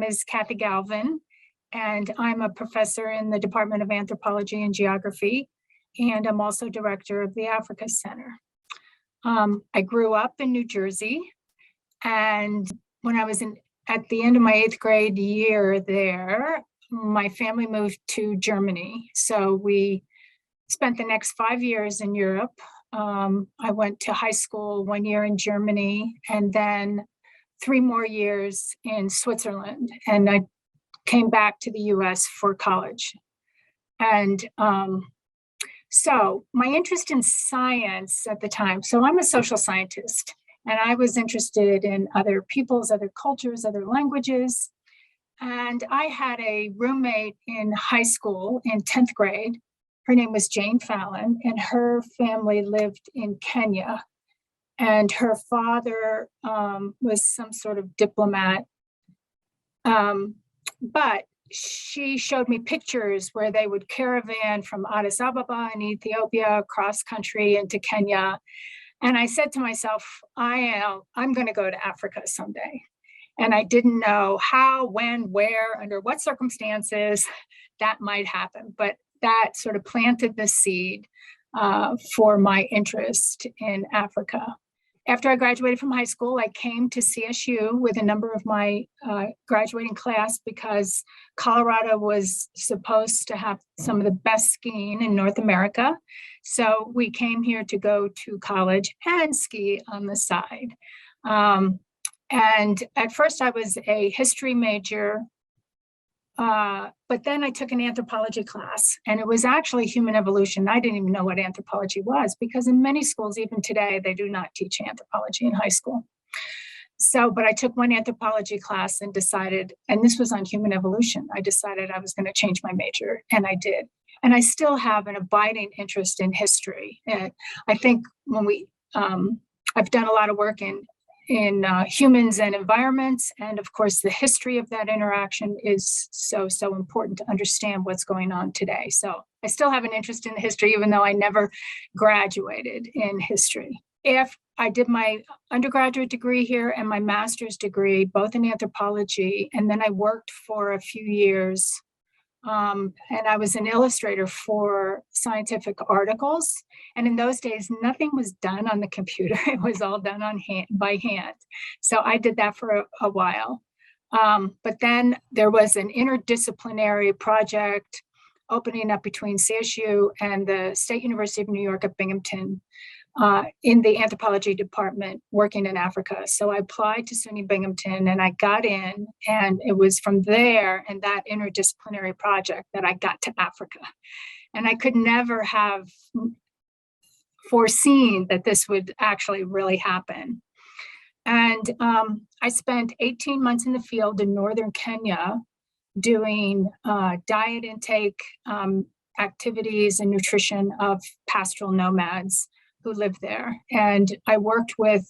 is Kathy Galvin, and I'm a professor in the Department of Anthropology and Geography, and I'm also director of the Africa Center. I grew up in New Jersey, and when I was at the end of my 8th grade year there, my family moved to Germany. So we spent the next 5 years in Europe. I went to high school 1 year in Germany, and then 3 more years in Switzerland. And I came back to the US for college. And so my interest in science at the time, so I'm a social scientist, and I was interested in other peoples, other cultures, other languages. And I had a roommate in high school in 10th grade. Her name was Jane Fallon, and her family lived in Kenya. And her father was some sort of diplomat. But she showed me pictures where they would caravan from Addis Ababa in Ethiopia across country into Kenya. And I said to myself, I'm going to go to Africa someday. And I didn't know how, when, where, under what circumstances that might happen. But that sort of planted the seed for my interest in Africa. After I graduated from high school, I came to CSU with a number of my graduating class because Colorado was supposed to have some of the best skiing in North America. So we came here to go to college and ski on the side. And at first I was a history major, but then I took an anthropology class, and it was actually human evolution. I didn't even know what anthropology was because in many schools, even today, they do not teach anthropology in high school. So, but I took one anthropology class and decided, and this was on human evolution, I decided I was going to change my major, and I did. And I still have an abiding interest in history. And I think when I've done a lot of work in humans and environments. And of course, the history of that interaction is so important to understand what's going on today. So I still have an interest in history, even though I never graduated in history. If I did my undergraduate degree here and my master's degree, both in anthropology, and then I worked for a few years. And I was an illustrator for scientific articles. And in those days, nothing was done on the computer. It was all done by hand. So I did that for a while. But then there was an interdisciplinary project opening up between CSU and the State University of New York at Binghamton in the anthropology department working in Africa. So I applied to SUNY Binghamton and I got in, and it was from there and that interdisciplinary project that I got to Africa. And I could never have foreseen that this would actually really happen. And I spent 18 months in the field in northern Kenya doing diet intake activities and nutrition of pastoral nomads who lived there. And I worked with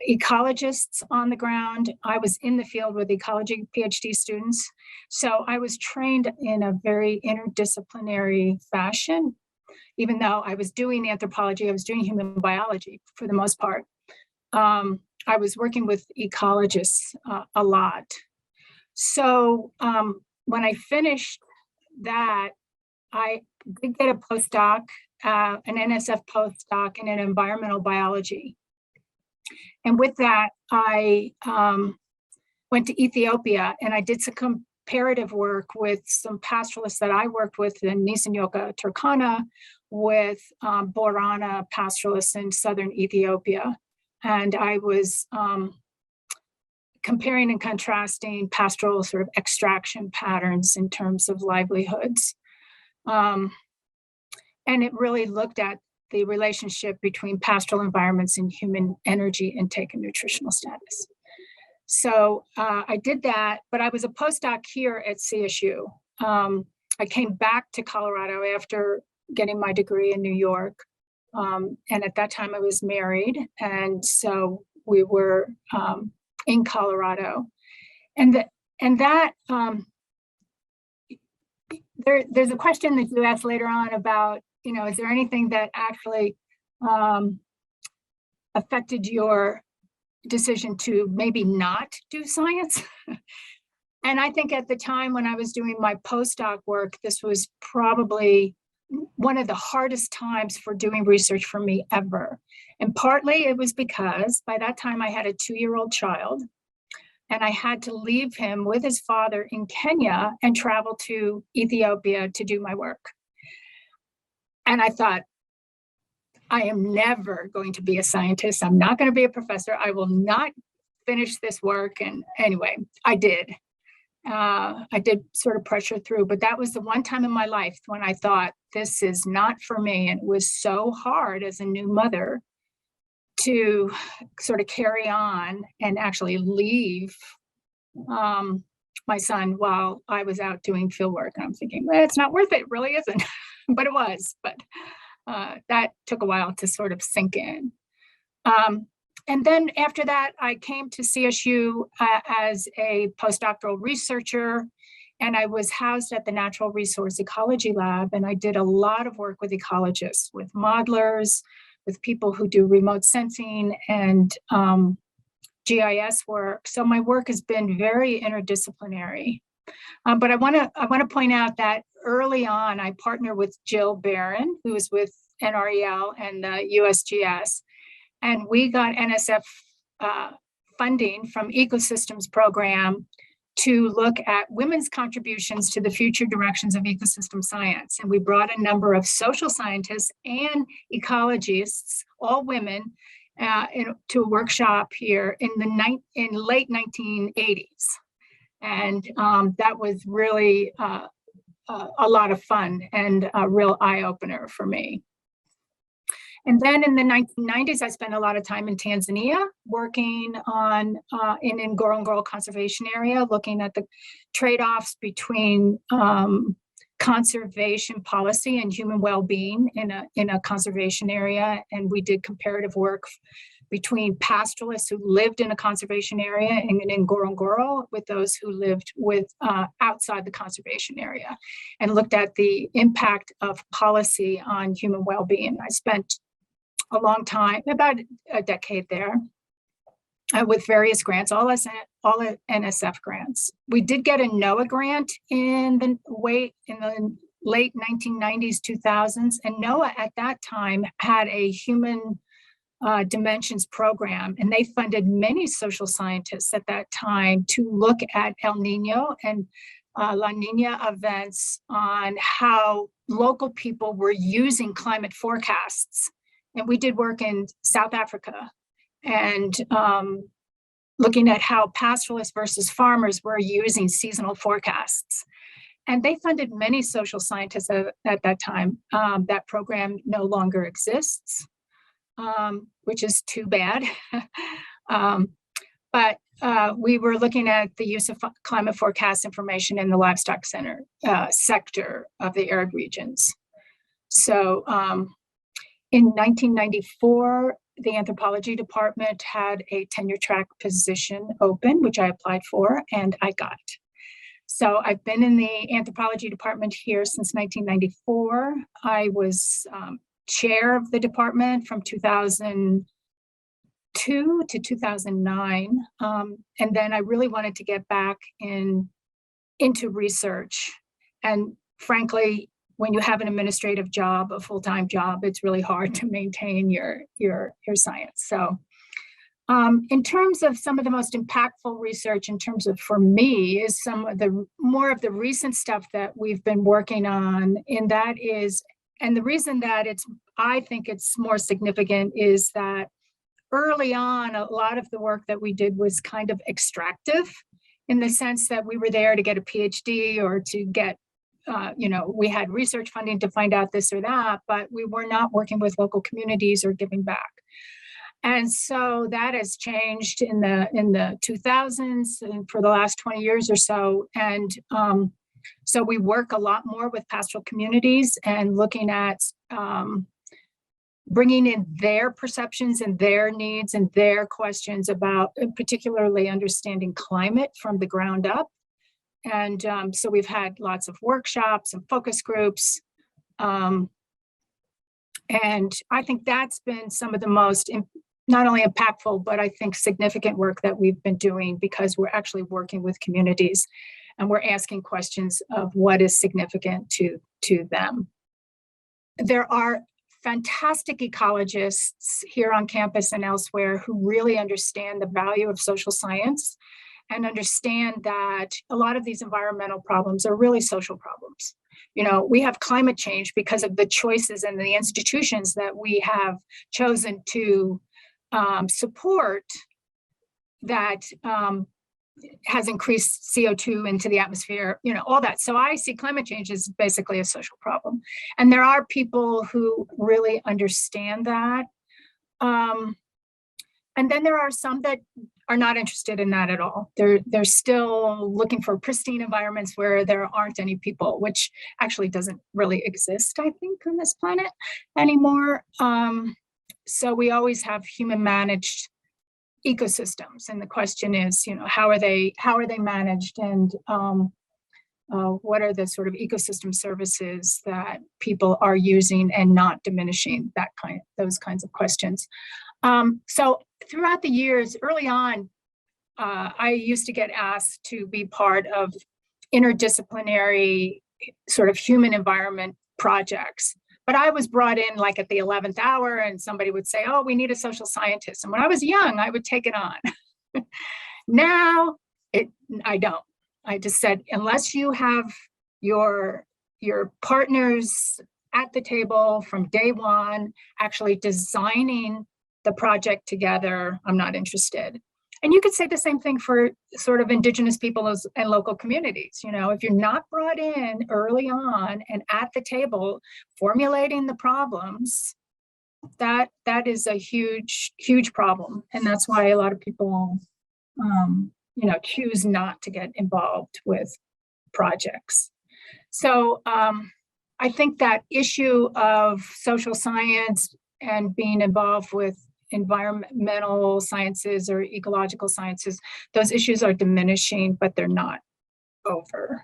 ecologists on the ground. I was in the field with ecology PhD students. So I was trained in a very interdisciplinary fashion. Even though I was doing anthropology, I was doing human biology for the most part. I was working with ecologists a lot. So when I finished that, I did get a postdoc, an NSF postdoc in environmental biology. And with that, I went to Ethiopia and I did some comparative work with some pastoralists that I worked with in Nisanyoka, Turkana, with Borana pastoralists in southern Ethiopia. And I was comparing and contrasting pastoral sort of extraction patterns in terms of livelihoods. And it really looked at the relationship between pastoral environments and human energy intake and nutritional status. So I did that, but I was a postdoc here at CSU. I came back to Colorado after getting my degree in New York. And at that time I was married. And so we were in Colorado. And there's a question that you asked later on about, is there anything that actually affected your decision to maybe not do science? And I think at the time when I was doing my postdoc work, this was probably one of the hardest times for doing research for me ever. And partly it was because by that time I had a 2-year-old child, and I had to leave him with his father in Kenya and travel to Ethiopia to do my work. And I thought, I am never going to be a scientist. I'm not going to be a professor. I will not finish this work. And anyway, I did. I did sort of pressure through, but that was the one time in my life when I thought, this is not for me. And it was so hard as a new mother to sort of carry on and actually leave my son while I was out doing field work. And I'm thinking, well, it's not worth it. It really isn't. But it was. But that took a while to sort of sink in. And then after that, I came to CSU as a postdoctoral researcher, and I was housed at the Natural Resource Ecology Lab. And I did a lot of work with ecologists, with modelers, with people who do remote sensing and GIS work. So my work has been very interdisciplinary. But I want to point out that early on, I partnered with Jill Barron, who was with NREL and the USGS, and we got NSF funding from Ecosystems Program to look at women's contributions to the future directions of ecosystem science. And we brought a number of social scientists and ecologists, all women, to a workshop here in late 1980s. And that was really a lot of fun and a real eye-opener for me. And then in the 1990s, I spent a lot of time in Tanzania working on in Ngorongoro Conservation Area, looking at the trade-offs between conservation policy and human well-being in a conservation area. And we did comparative work between pastoralists who lived in a conservation area in Ngorongoro with those who lived outside the conservation area, and looked at the impact of policy on human well-being. I spent a long time, about a decade there, with various grants, all NSF grants. We did get a NOAA grant in the late 1990s, 2000s, and NOAA at that time had a human dimensions program, and they funded many social scientists at that time to look at El Nino and La Nina events on how local people were using climate forecasts. And we did work in South Africa and looking at how pastoralists versus farmers were using seasonal forecasts. And they funded many social scientists at that time. That program no longer exists, which is too bad. But we were looking at the use of climate forecast information in the livestock sector of the arid regions. So in 1994, the anthropology department had a tenure track position open, which I applied for, and I got. So I've been in the anthropology department here since 1994. I was chair of the department from 2002 to 2009. And then I really wanted to get back into research. And frankly, when you have an administrative job, a full-time job, it's really hard to maintain your science. So in terms of some of the most impactful research, in terms of, for me, is some of the more of the recent stuff that we've been working on. And that is, and the reason that I think it's more significant is that early on, a lot of the work that we did was kind of extractive, in the sense that we were there to get a PhD or to get we had research funding to find out this or that, but we were not working with local communities or giving back. And so that has changed in the 2000s and for the last 20 years or so. And so we work a lot more with pastoral communities and looking at bringing in their perceptions and their needs and their questions about particularly understanding climate from the ground up. And so we've had lots of workshops and focus groups. And I think that's been some of the most not only impactful, but I think significant work that we've been doing, because we're actually working with communities and we're asking questions of what is significant to them. There are fantastic ecologists here on campus and elsewhere who really understand the value of social science and understand that a lot of these environmental problems are really social problems. You know, we have climate change because of the choices and the institutions that we have chosen to support that has increased CO2 into the atmosphere, you know, all that. So I see climate change as basically a social problem. And there are people who really understand that. And then there are some that are not interested in that at all. They're still looking for pristine environments where there aren't any people, which actually doesn't really exist, I think, on this planet anymore. So we always have human managed ecosystems, and the question is, you know, how are they managed, and what are the sort of ecosystem services that people are using and not diminishing those kinds of questions. So throughout the years, early on, I used to get asked to be part of interdisciplinary sort of human environment projects. But I was brought in like at the 11th hour, and somebody would say, oh, we need a social scientist. And when I was young, I would take it on. Now, I don't. I just said, unless you have your partners at the table from day one, actually designing the project together, I'm not interested. And you could say the same thing for sort of Indigenous peoples and local communities. You know, if you're not brought in early on and at the table formulating the problems, that is a huge, huge problem. And that's why a lot of people, you know, choose not to get involved with projects. So I think that issue of social science and being involved with environmental sciences or ecological sciences, those issues are diminishing, but they're not over.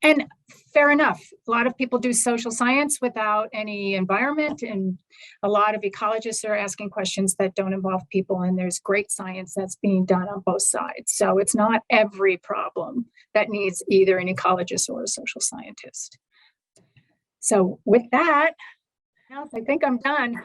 And fair enough, a lot of people do social science without any environment, and a lot of ecologists are asking questions that don't involve people, and there's great science that's being done on both sides. So it's not every problem that needs either an ecologist or a social scientist. So with that, I think I'm done.